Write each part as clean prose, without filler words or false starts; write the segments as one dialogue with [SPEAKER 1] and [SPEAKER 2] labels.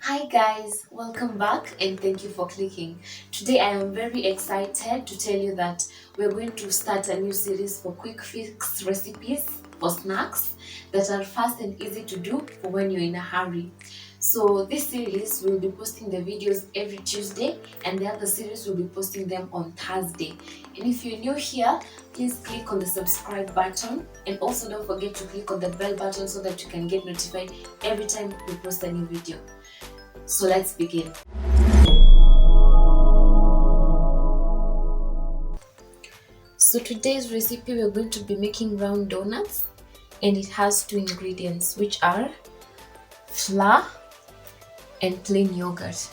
[SPEAKER 1] Hi guys, welcome back and thank you for clicking. Today I am very excited to tell you that we're going to start a new series for quick fix recipes for snacks that are fast and easy to do for when you're in a hurry. So this series will be posting the videos every Tuesday and the other series will be posting them on Thursday. And if you're new here, please click on the subscribe button and also don't forget to click on the bell button so that you can get notified every time we post a new video. So let's begin. So today's recipe we're going to be making round donuts and it has two ingredients which are flour and plain yogurt.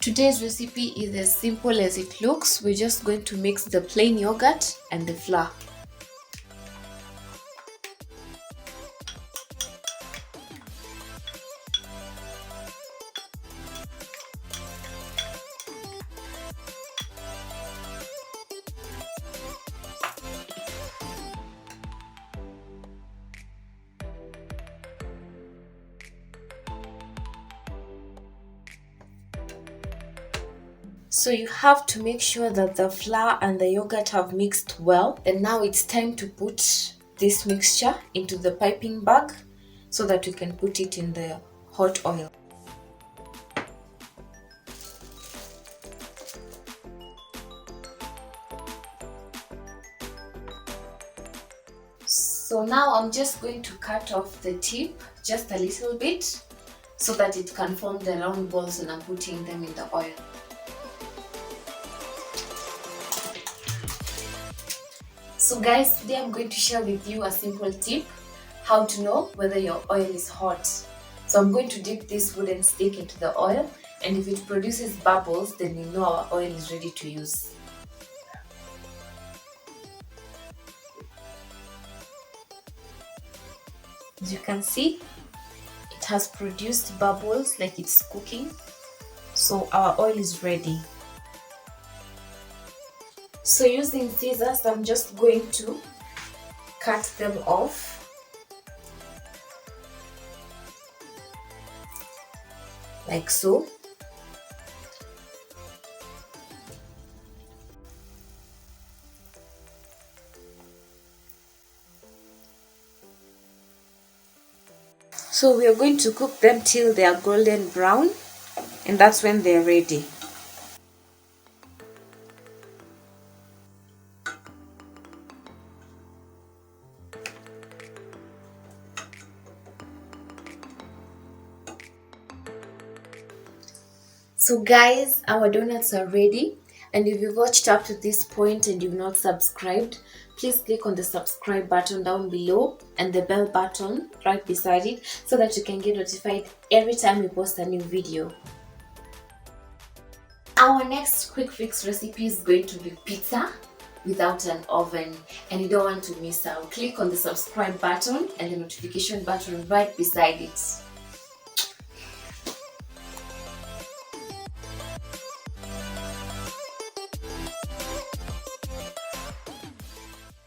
[SPEAKER 1] Today's recipe is as simple as it looks. We're just going to mix the plain yogurt and the flour. So you have to make sure that the flour and the yogurt have mixed well. And now it's time to put this mixture into the piping bag so that we can put it in the hot oil. So now I'm just going to cut off the tip just a little bit so that it can form the round balls and I'm putting them in the oil. So guys, today I'm going to share with you a simple tip how to know whether your oil is hot. So I'm going to dip this wooden stick into the oil and if it produces bubbles, then we know our oil is ready to use. As you can see, it has produced bubbles like it's cooking. So our oil is ready. So using scissors, I'm just going to cut them off. Like so. So we are going to cook them till they are golden brown and that's when they're ready. So guys, our donuts are ready, and if you've watched up to this point and you've not subscribed, please click on the subscribe button down below and the bell button right beside it so that you can get notified every time we post a new video. Our next quick fix recipe is going to be pizza without an oven, and you don't want to miss out. Click on the subscribe button and the notification button right beside it.